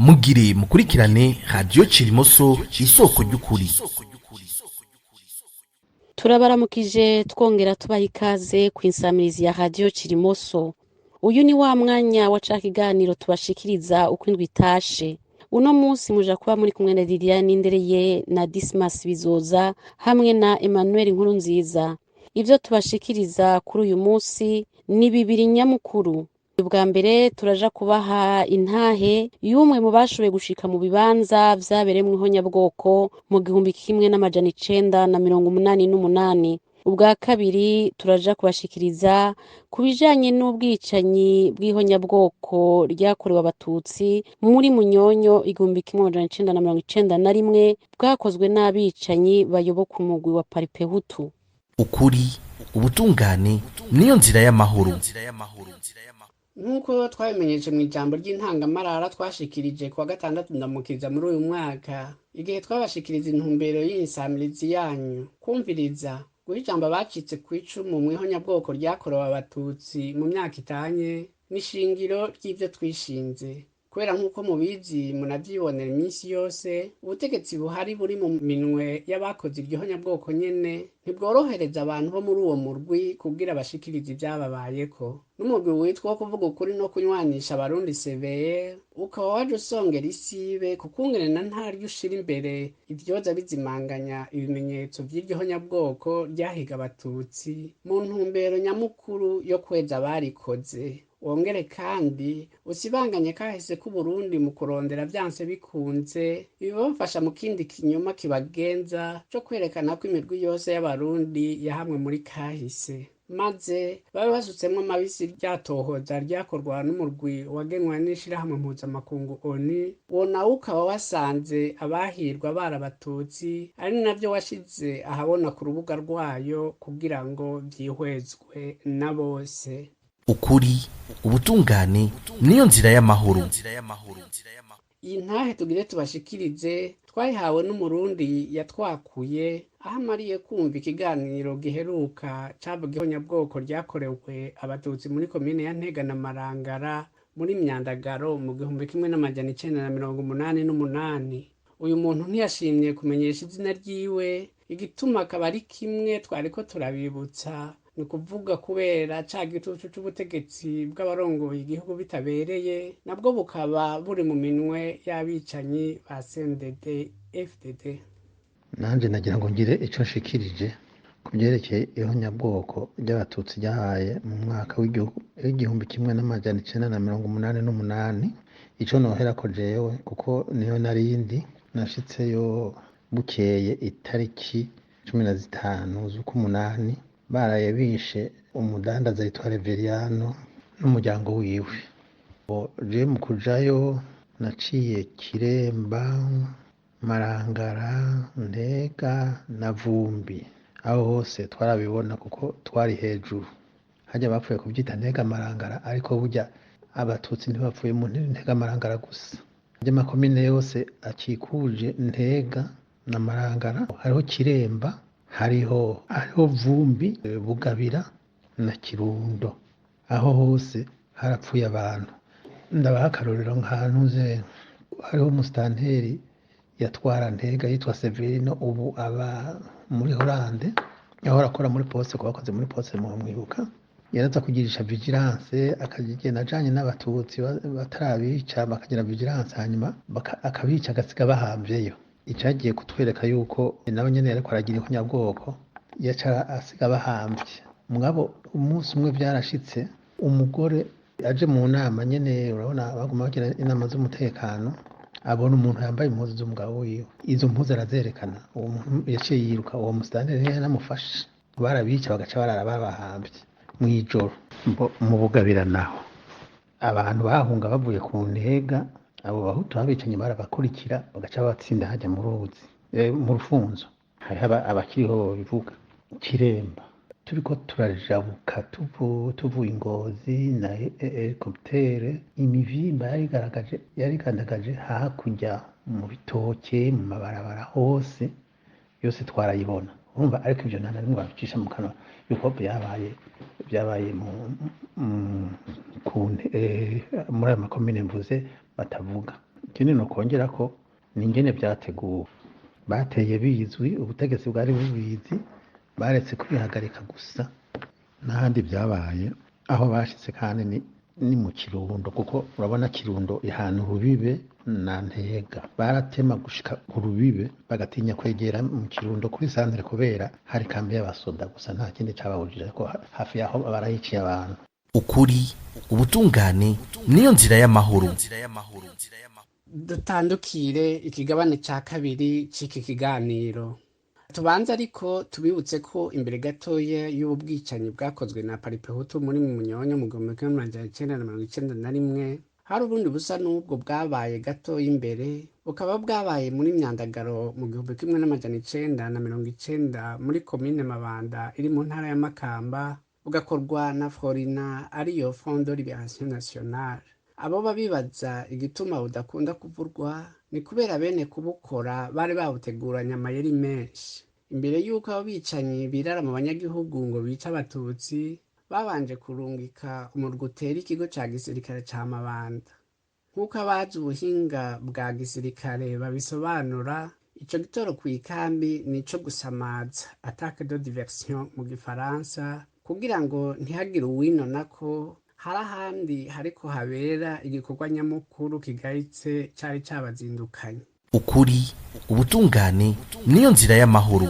mugire mukurikirane radiyo Cirimoso isoko ry'ukuri. Turabaramukije twongera tubaha ikaze ku insamirizi ya radiyo Cirimoso. Uyu ni wa mwanya wa ca kiganiro tubashikiriza uko indwi itashe. Uno munsi muja kuba muri kumwe na Liliane Ndereye na Dismas Bizoza hamwe na Emmanuel Nkurunziza. Ivyo tubashikiriza kuri uyu munsi ni bibiri nyamukuru. Ubwa mbere turaja kubaha intahe y'umwe mu bashoboye gushika mu bibanza vyaberemwe ihonyabwoko mu 1988. Ubwa kabiri turaja kubashikiriza ku bijanye n'ubwicanyi bw'ihonyabwoko ryakorewe abatutsi muri Munyonyo 1991 bwakozwe n'abicanyi bayoboka umugwi wa Paripehutu. Ukuri, ubutungane niyo nzira y'amahoro. Nk'uko twabimenyeje mu ijambo ry'intangamarara twashikirije kuwa gatandatu ndamukiza muri uyu mwaka, igihe twabashikiriza intumbero y'insamirizi yanyu kumviriza guha ijambo abacitse ku icumu mu ihonyabwoko ryakorewe abatutsi mu myaka itanye n'ishingiro ry'ivyo twishinze. Kubera nk'uko mubizi munavyibonera iminsi yose, ubutegetsi buhari buri mu minwe y'abakoze iryo honyabwoko nyene ntibworohereza abantu bo muri uwo murwi kugira bashikirize ivyababayeko. N'umurwi witwa wo kuvuga ukuri no kunywanisha abarundi CVR ukaba waje usongera isibe kukungene na ntaryo ushira imbere ivyoza bizimanganya ibimenyetso vy'iryo honyabwoko ryahiga abatutsi mu ntumbero nyamukuru yo kweza abarikoze. Wongere kandi usibanganye kahise k'Uburundi mu kurondera vyanse bikunze bibafasha mu kindi kinyoma kibagenza co kwerekana ko imirwi yose y'abarundi yahamwe muri kahise, maze babe basutsemwo amabisi ryatohoza ryakorwa n'umurwi wagenwa n'ishirahamwe mpuzamakungu ONU. Uwo nawo ukaba wasanze abahirwa bari abatutsi, ari navyo washize ahabona ku rubuga rwayo kugira ngo vyihwezwe na bose. Ukuri, ubutungane niyo nzira y'amahoro. Iyi ntahe tugire tubashikirize twayihawe n'umurundi yatwakuye aho amariye kumva ikiganiro giheruka cavuga ihonyabwoko ryakorewe abatutsi muri komine ya Ntega na Marangara muri Myandagaro mu 1988. Uyu muntu ntiyashimye kumenyesha izina ryiwe, igituma akaba ari kimwe twariko turabibutsa, ni kuvuga kubera ca gitutu c'ubutegetsi bw'abarongoye igihugu bitabereye nabwo bukaba buri mu minwe y'abicanyi ba CNDD FDD. Nanje nagira ngo ngire ico nshikirije ku vyerekeye ihonyabwoko ry'abatutsi ryahaye mu mwaka w'igihumbi kimwe n'amajana 1988. Ico noherako jewe kuko niyo narindi nashitseyo bukeye itariki 15 z'ukumunani baraye bishe umudandaza yitwa Reveriano n'umuryango wiwe. Je mu kujayo naciye Kiremba, Marangara, Ntega na Vumbi. Aho hose twarabibona kuko twari hejuru. Hajya bapfuye kuvyita Ntega Marangara, ariko burya abatutsi ntibapfuye mu Ntega Marangara gusa. Hajya makomine yose akikuje Ntega na Marangara, hariho Kiremba, hariho Vumbi, Bugabira na Kirundo. Aho hose harapfuye abantu. Ndabaha akarorero nk'ahantuze hariho umusitanteri yatwara Ntega yitwa Severino, ubu aba muri Hollande, yahora akora muri poste, ko bakoze muri poste mu mwibuka. Yaraza kugirisha vigilance, akagenda ajanye n'abatutsi batarabica, bakagira vigilance hanyuma akabica agasiga bahambyeyo. Icagiye kutwereka yuko nawe nyene yariko aragira ihonyabwoko, yaca asiga bahambye. Mugabo umunsi umwe vyarashitse, umugore aje mu nama nyene, urabona baguma bagira inama z'umutekano, abona umuntu yambaye impuzu z'umugabo wiwe. Izo mpuzu arazerekana, uwo muntu yaciye yiruka, uwo musitanteri yaramufashe, barabica bagaca barara babahambye mw'ijoro. Mu Bugabira naho abantu bahunga bavuye ku Ntega, abo bahutu babicanye barabakurikira bagaca batsinda hajya mu ruzi mu Rufunzo. Hariho abakiriho bivuga Kiremba, turiko turajabuka tuvuye Ingozi na helicoptere, imivimba yarigandagaje hakurya mu bitoke, mu mabarabara hose yose twarayibona. Urumva ariko ivyo nta narimwe babicisha mu kanwa yuko byabaye muri ayo makomine mvuze batavuga. ikindi nokongera ko ni ingene vyateguwe, bateye bizwi, ubutegetsi bwari bubizi, baretse kwihagarika gusa, n'ahandi vyabaye aho bashitse kandi ni mu Kirundo, kuko urabona Kirundo ahantu rubibe na Ntega, baratema gushika ku rubibe bagatinya kwegera mu Kirundo kuri santere kubera hari kambi y'abasoda gusa, nta kindi cababujije ko hafi yaho barayiciye abantu. ukuri ubutungane niyo nzira y'amahoro. Dutandukire ikigabane ca kabiri c'iki kiganiro. Tubanza ariko tubibutse ko imbere gatoya y'ubu bwicanyi bwakozwe na Paripehutu muri Munyonyo mu 1991 hari ubundi busa n'ubwo bwabaye gatoya imbere, bukaba bwabaye muri Myandagaro mu 1990 muri komine Mabanda iri mu ntara ya Makamba, bugakorwa na Florina ariyo Fond de Libération Nationale. Abo babibaza igituma budakunda kuvurwa ni kubera bene kubukora bari babuteguranye amayeri menshi. Imbere y'uko abo bicanyi birara mu banyagihugu ngo bice abatutsi, babanje kurungika umurwi utera ikigo ca gisirikare ca Mabanda. Nk'uko abazi ubuhinga bwa gisirikare babisobanura, ico gitoro kw'ikambi nico gusamaza, attaque de diversion mu gifaransa, kugira ngo ntihagire uwinona ko hari ahandi hariko habera igikorwa nyamukuru kigayitse cari cabazindukanye. ukuri ubutungane niyo nzira y'amahoro.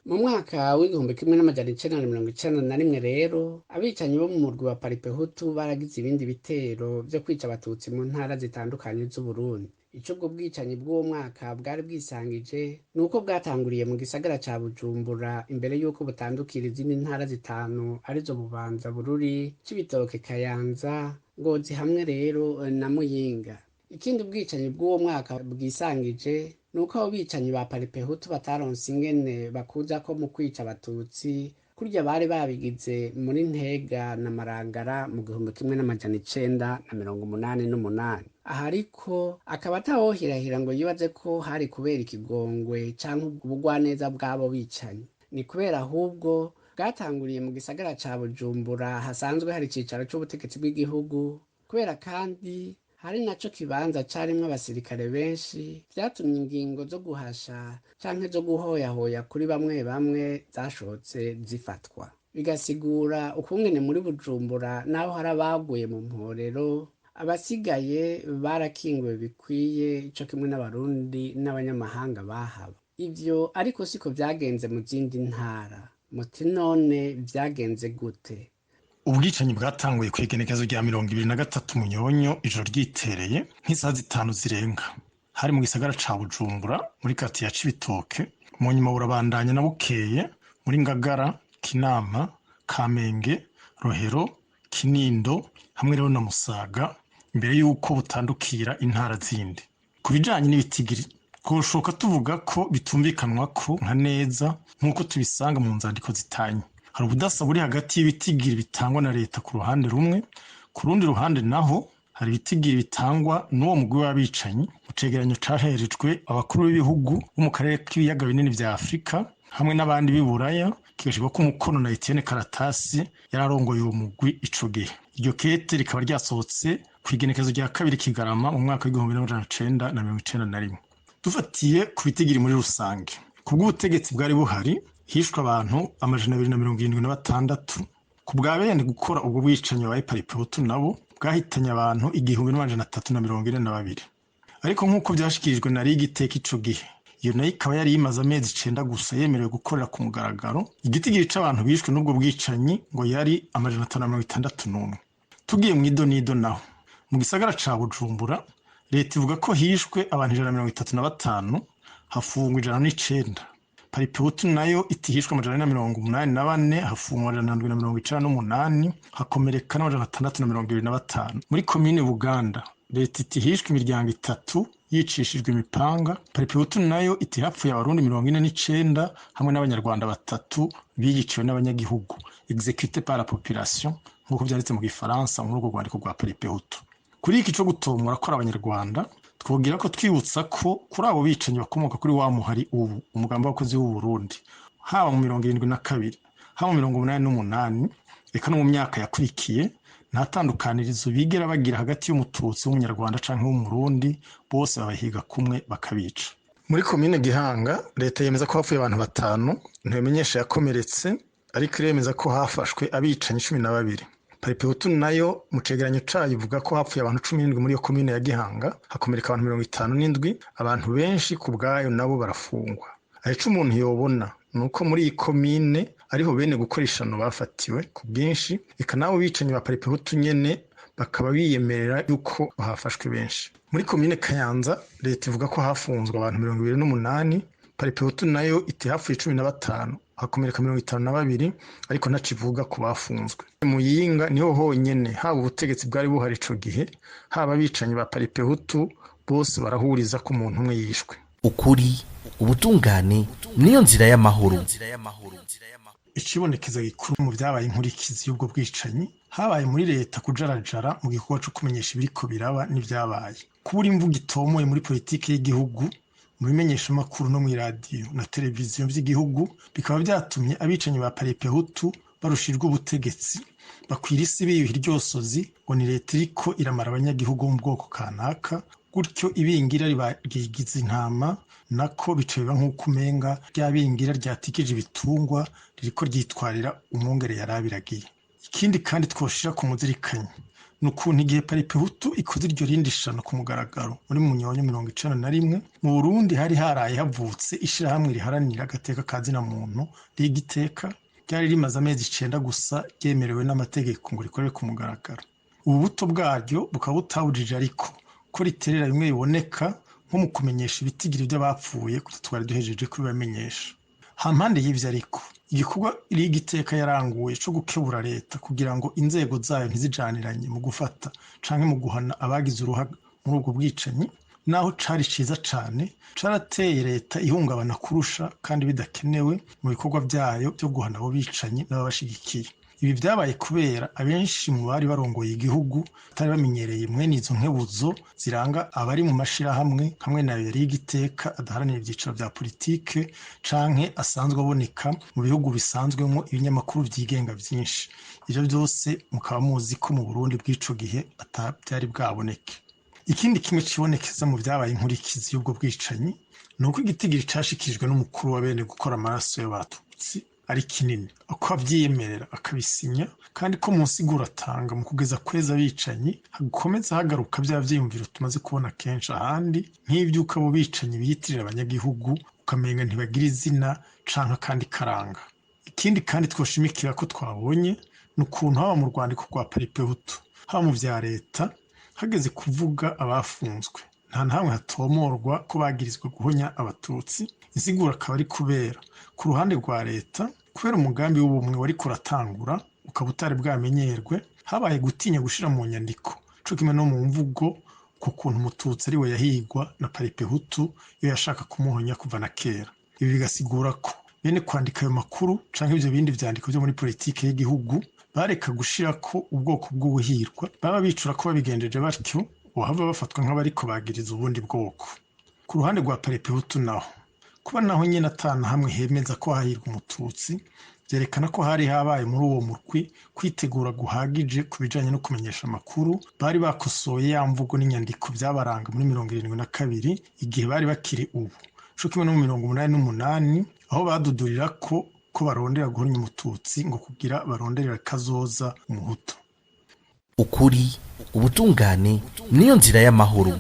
Mu mwaka w'1991 rero abicanyi bo mu murwi wa Paripehutu baragize ibindi bitero vyo kwica abatutsi mu ntara zitandukanye z'Uburundi. Ico ubwo bwicanyi bw'uwo mwaka bwari bwisangije nuko bwatanguriye mu gisagara ca Bujumbura imbere y'uko butandukira izindi ntara zitanu arizo Bubanza, Bururi, Cibitoke, Kayanza, Ngozi hamwe rero na Muyinga. Ikindi ubwicanyi bw'uwo mwaka bwisangije nuko abo bicanyi ba Paripehutu bataronse ingene bakuza ko mu kwica abatutsi kurya bari babigize muri Ntega na Marangara mu 1988. Aha ariko akaba atawohirahira ngo yibaze ko hari kubera ikigongwe canke ubugwaneza bw'abo bicanyi, ni kubera ahubwo bwatanguriye mu gisagara ca Bujumbura hasanzwe hari icicaro c'ubutegetsi bw'igihugu, kubera kandi hari naco kibanza carimwo abasirikare benshi, vyatumye ingingo zo guhasha canke zo guhoyahoya kuri bamwe bamwe zashotse zifatwa. Bigasigura ukungene muri Bujumbura naho hari abaguye mu mporero, abasigaye barakinguwe bikwiye co kimwe n'abarundi n'abanyamahanga bahaba. Ivyo ariko siko vyagenze mu zindi ntara. Muti none vyagenze gute? Ubwicanyi bwatanguye kw'igenekezo rya 23 Munyonyo ijoro ryitereye nk'isaha 5 zirenga. Hari mu gisagara ca Bujumbura muri quartier ya Cibitoke, mu nyuma burabandanya na bukeye muri Ngagara, Kinama, Kamenge, Rohero, Kinindo hamwe rero na Musaga, imbere y'uko butandukira intara zindi. Ku bijanye n'ibitigiri twoshoka tuvuga ko bitumvikanwa ko nka neza nk'uko tubisanga mu nzandiko zitanye. Hari ubudasa buri hagati y'ibitigiri bitangwa na leta ku ruhande rumwe, ku rundi ruhande naho hari ibitigiri bitangwa n'uwo mugwi w'abicanyi mu cegeranyo caherejwe abakuru b'ibihugu bo mu karere k'ibiyaga binini vya Afrika hamwe n'abandi b'i Buraya, kigashirwa ko umukono na Etienne Karatasi yararongoye uwo mugwi ico gihe. Iryo kete rikaba ryasohotse kw'igenekezo rya 2 Kigarama mu mwaka w'1991. Dufatiye ku bitigiri muri rusange, kubw'ubutegetsi bwari buhari hishwe abantu 276. Ku bwa bene gukora ubwo bwicanyi babaye Paripehutu nabo bwahitanye abantu 1342. Ariko nk'uko byashikirijwe na Rigiteka ico gihe, iyo nayo ikaba yari imaze amezi 9 gusa yemerewe gukorera ku mugaragaro. Igitigiri c'abantu bishwe n'ubwo bwicanyi ngo yari 561. Tugiye mu idonido naho mu gisagara ca Bujumbura, leta ivuga ko hishwe abantu 135, hafungwa 109. Paripehutu nayo itihishwe 184, hafungwa 798, hakomereka 625. Muri komine Buganda, leta itihishwe imiryango 3 yicishijwe imipanga. Paripehutu nayo itihapfuye abarundi 49 hamwe n'abanyarwanda 3 biyiciwe n'abanyagihugu, exécuté par la population nk'uko byanditse mu gifaransa muri urwo rwandiko rwa Paripehutu. Kuri iki cyo gutomora ko abanyarwanda twogira ko twibutsa ko kuri abo bicanyi bakomoka kuri wa muhari ubu umugamba w'abakozi w'u Burundi, haba mu 72 haba mu 88 reka no mu myaka yakurikiye, nta tandukanirizo bigera bagira hagati y'umututsi w'umunyarwanda canke w'umurundi, bose babahiga kumwe bakabica. Muri komine Gihanga leta yemeza ko hapfuye abantu 5, ntibimenyesha yakomeretse, ariko iremeza ko hafashwe abicanyi 12. Paripehutu nayo mu cegeranyo cayo ivuga ko hapfuye abantu 17 muri iyo komine ya Gihanga, hakomereka abantu 57, abantu benshi ku bwayo nabo barafungwa. Ahico umuntu yobona nuko muri iyi komine ariho bene gukoreshano bafatiwe ku bwinshi, eka nabo bicanyi ba Paripehutu nyene bakaba biyemerera yuko hafashwe benshi. Muri komine Kayanza leta ivuga ko hafunzwe abantu 28, Paripehutu nayo iti hapfuye 15, hakomereka 52, ariko ntacivuga ku bafunzwe. Muyinga niho honyene haba ubutegetsi bwari buhari ico gihe, haba abicanyi ba Paripehutu bose barahuriza ko umuntu umwe yishwe. Ukuri, ubutungane niyo nzira y'amahoro. Icibonekeza gikuru mu vyabaye inkurikizi y'ubwo bwicanyi habaye muri leta kujarajara mu gikorwa co kumenyesha ibiriko biraba n'ivyabaye. Kubura imvugo itomoye muri politike y'igihugu, mu bimenyeshamakuru no mw'iradiyo na televiziyo vy'igihugu, bikaba vyatumye abicanyi ba Paripehutu barushirwa ubutegetsi, bakwira isi biyuha iryosozi ngo ni leta iriko iramara abanyagihugu mu bwoko kanaka, gutyo ibingira ryigiza intama, nako bica biba nk'uko umenga rya bingira ryatikije ibitungwa ririko ryitwarira umwungere yarabiragiye. Ikindi kandi twoshira ku muzirikanyi nukuntu igihe Paripehutu ikoze iryo rindi shano ku mugaragaro muri Munyonyo 1991 mu Burundi hari haraye havutse ishirahamwe riharanira agateka ka zina muntu Rigiteka, ryari rimaze amezi 9 gusa ryemerewe n'amategeko ngo rikorere ku mugaragaro. Ubu buto bwaryo bukaba butabujije ariko ko riterera bimwe biboneka nko mu kumenyesha ibitigiri by'abapfuye twari duhejeje kubibamenyesha. Hampande y'ivyo ariko igikorwa Rigiteka yaranguye co gukebura leta kugira ngo inzego zayo ntizijaniranye mu gufata canke mu guhana abagize uruhare muri ubwo bwicanyi, naho cari ciza cane, carateye leta ihungabana kurusha kandi bidakenewe mu bikorwa vyayo byo guhana abo bicanyi n'ababashigikiye. Ibi vyabaye kubera abenshi mu bari barongoye igihugu batari bamenyereye mwene izo nkebuzo ziranga abari mu mashirahamwe hamwe na Rigiteka adaharanira ivyiciro vya politike canke asanzwe aboneka mu bihugu bisanzwemo ibinyamakuru vyigenga vyinshi. Ivyo vyose mukaba muzi ko mu Burundi bw'ico gihe atavyari bwaboneke. Ikindi kimwe cibonekeza mu vyabaye inkurikizi y'ubwo bwicanyi nuko igitigiri cashikijwe n'umukuru wa bene gukora amaraso y'abatutsi ari kinini, uko avyiyemerera akabisinya, kandi ko munsigura atanga mu kugeza kweza abicanyi hagukomeza hagaruka vya vyiyumviro tumaze kubona kenshi ahandi, nk'ivyuko abo bicanyi biyitirira abanyagihugu ukamenga ntibagira izina canke kandi karanga. Ikindi kandi twoshimikira ko twabonye n'ukuntu haba mu rwandiko rwa Paripehutu haba mu vya leta hageze kuvuga abafunzwe nta hamwe hatomorwa ko bagirizwe guhonya abatutsi. Insigura akaba ari kubera ku ruhande rwa leta, kubera umugambi w'ubumwe wari kuratangura ukaba utari bwamenyerwe, habaye gutinya gushira mu nyandiko co kimwe no mu mvugo ku kuntu umututsi ari we yahigwa na Paripehutu iyo yashaka kumuhonya kuva na kera. Ibi bigasigura ko bene kwandika ayo makuru canke ivyo bindi vyandiko vyo muri politike y'igihugu bareka gushirako ubwoko bw'ubuhirwa, baba bicura ko babigenjeje batyo bohava bafatwa nk'abariko bagiriza ubundi bwoko. Ku ruhande rwa Paripehutu naho, kuba naho nyene atana hamwe hemeza ko hahirwa umututsi, vyerekana ko hari habaye muri uwo murwi kwitegura guhagije ku bijanye no kumenyesha amakuru. Bari bakosoye ya mvugo n'inyandiko vyabaranga muri 72 igihe bari bakiri ubu, co kimwe no mu 88 aho badudurira ko barondera guhonya umututsi ngo kugira baronderera kazoza umuhutu. Ukuri, ubutungane niyo nzira y'amahoro.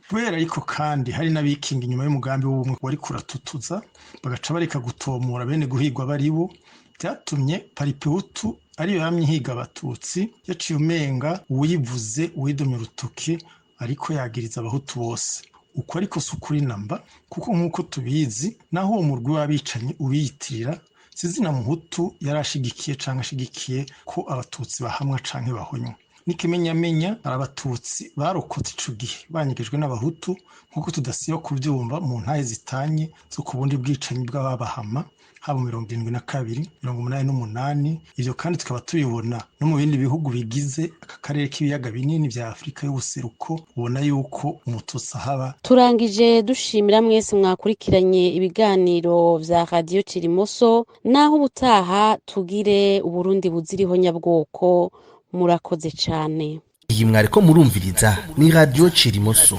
Kubera ariko kandi hari n'abikinga inyuma y'umugambi w'ubumwe wari kuratutuza bagaca bareka gutomora bene guhigwa baribo, vyatumye Paripehutu ariyo yamye higa abatutsi yaciye umenga uwivuze uwidomye urutoke ariko yagiriza abahutu bose. Uko ariko si ukuri namba, kuko nk'uko tubizi naho uwo murwi w'abicanyi ubiyitirira sizina muhutu yarashigikiye canke ashigikiye ko abatutsi bahamwa canke bahonywa. n'ikimenyamenya hari abatutsi barokotse ico gihe banyegejwe n'abahutu nk'uko tudasiba kuvyumva mu ntahe zitanye zo ku bundi bwicanyi bw'ababahama haba 72, 88. Ivyo kandi tukaba tubibona no mu bindi bihugu bigize aka karere k'ibiyaga binini vya Afrika y'ubuseruko, ubona yuko umututsi ahaba. Turangije dushimira mwese mwakurikiranye ibiganiro vya Radio Cirimoso, naho ubutaha tugire Uburundi buziriho nyabwoko. Murakoze cane. iyi mwariko murumviriza ni Radio Cirimoso.